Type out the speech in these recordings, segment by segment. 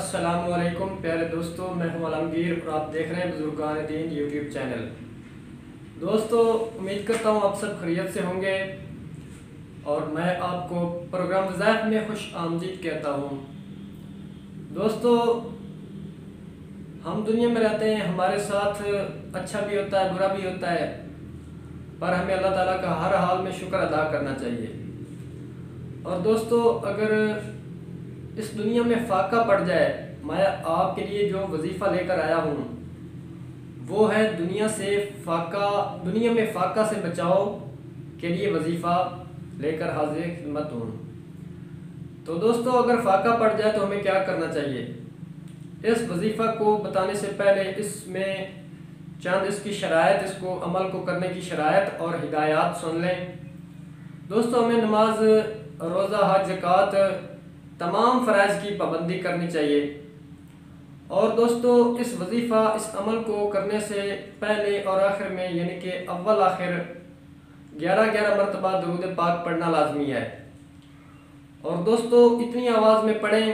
अस्सलामुअलैकुम प्यारे दोस्तों, मैं हूं आलमगीर और आप देख रहे हैं बुजुर्गान दीन यूट्यूब चैनल। दोस्तों, उम्मीद करता हूं आप सब खैरियत से होंगे और मैं आपको प्रोग्राम वज़ाइफ में खुश आमदीद कहता हूं। दोस्तों, हम दुनिया में रहते हैं, हमारे साथ अच्छा भी होता है, बुरा भी होता है, पर हमें अल्लाह ताला का हर हाल में शुक्र अदा करना चाहिए। और दोस्तों, अगर इस दुनिया में फाका पड़ जाए, मैं आपके लिए जो वजीफ़ा लेकर आया हूँ वो है दुनिया में फाका से बचाओ के लिए वजीफ़ा लेकर हाजिर खिदमत हूँ। तो दोस्तों, अगर फाका पड़ जाए तो हमें क्या करना चाहिए? इस वजीफ़ा को बताने से पहले इसमें चंद इसकी शराइत, इसको अमल को करने की शराइत और हिदायत सुन लें। दोस्तों, हमें नमाज, रोज़ा, हज, ज़कात, तमाम फ़राइज़ की पाबंदी करनी चाहिए। और दोस्तों, इस वजीफ़ा, इस अमल को करने से पहले और आखिर में, यानी कि अव्वल आखिर 11-11 मरतबा दुरूद पाक पढ़ना लाजमी है। और दोस्तों, इतनी आवाज़ में पढ़ें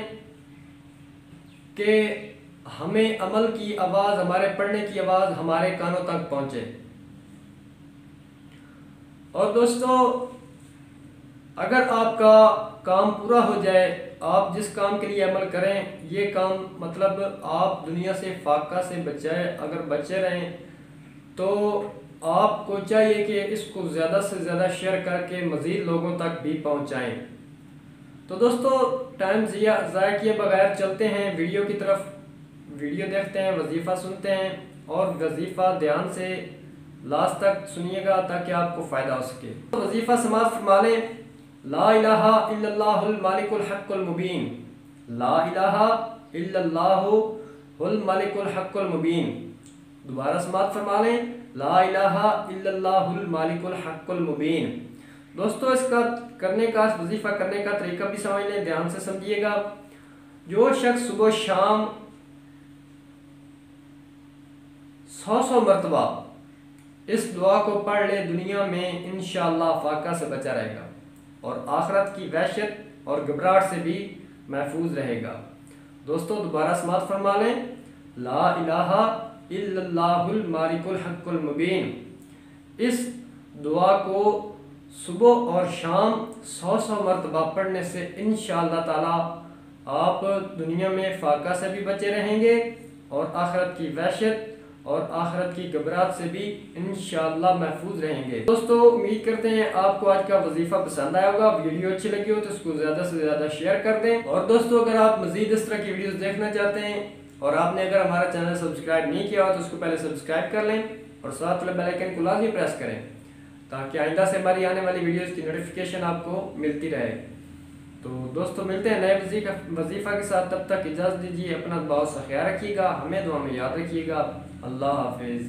कि हमें अमल की आवाज़, हमारे पढ़ने की आवाज़ हमारे कानों तक पहुँचे। और दोस्तों, अगर आपका काम पूरा हो जाए, आप जिस काम के लिए अमल करें, ये काम मतलब आप दुनिया से फाका से बचाए, अगर बचे रहें तो आपको चाहिए कि इसको ज़्यादा से ज़्यादा शेयर करके मज़ीद लोगों तक भी पहुंचाएं। तो दोस्तों, टाइम ज़ाया किए बगैर चलते हैं वीडियो की तरफ। वीडियो देखते हैं, वजीफ़ा सुनते हैं और वजीफ़ा ध्यान से लास्ट तक सुनिएगा ताकि आपको फ़ायदा हो सके। तो वजीफ़ा समाअत फरमा लें। ला इलाहा इल्लल्लाहुल मालिकुल हक़्क़ुल मुबीन, ला इलाहा इल्लल्लाहुल मालिकुल हक़्क़ुल मुबीन। दोबारा समाअत फरमा लें, ला इलाहा इल्लल्लाहुल मालिकुल हक़्क़ुल मुबीन। दोस्तों, इसका करने का, वजीफ़ा करने का तरीका भी समझ लें, ध्यान से समझिएगा। जो शख्स सुबह शाम 100 मरतबा इस दुआ को पढ़ ले, दुनिया में इंशाअल्लाह फाका से बचा रहेगा और आखिरत की वहशत और घबराहट से भी महफूज रहेगा। दोस्तों, दोबारा समाअत फरमा लें, ला इलाहा इल्लल्लाहुल मालिकुल हक़्क़ुल मुबीन। इस दुआ को सुबह और शाम 100 मरतबा पढ़ने से इंशाअल्लाह ताला आप दुनिया में फाका से भी बचे रहेंगे और आखिरत की वहशत और आखिरत की घबराहट से भी इंशाअल्लाह महफूज रहेंगे। दोस्तों, उम्मीद करते हैं आपको आज का वजीफ़ा पसंद आया होगा। वीडियो अच्छी लगी हो तो इसको ज़्यादा से ज़्यादा शेयर कर दें। और दोस्तों, अगर आप मज़ीद इस तरह की वीडियोस देखना चाहते हैं और आपने अगर हमारा चैनल सब्सक्राइब नहीं किया हो तो उसको पहले सब्सक्राइब कर लें और साथ वाले बेल आइकन को लाजमी प्रेस करें ताकि आइंदा से हमारी आने वाली वीडियोज़ की नोटिफिकेशन आपको मिलती रहे। तो दोस्तों, मिलते हैं नए वजीफ़ा के साथ। तब तक इजाज़त दीजिए, अपना बहुत सा ख्याल रखिएगा, हमें दुआ में याद रखिएगा। अल्लाह हाफिज़।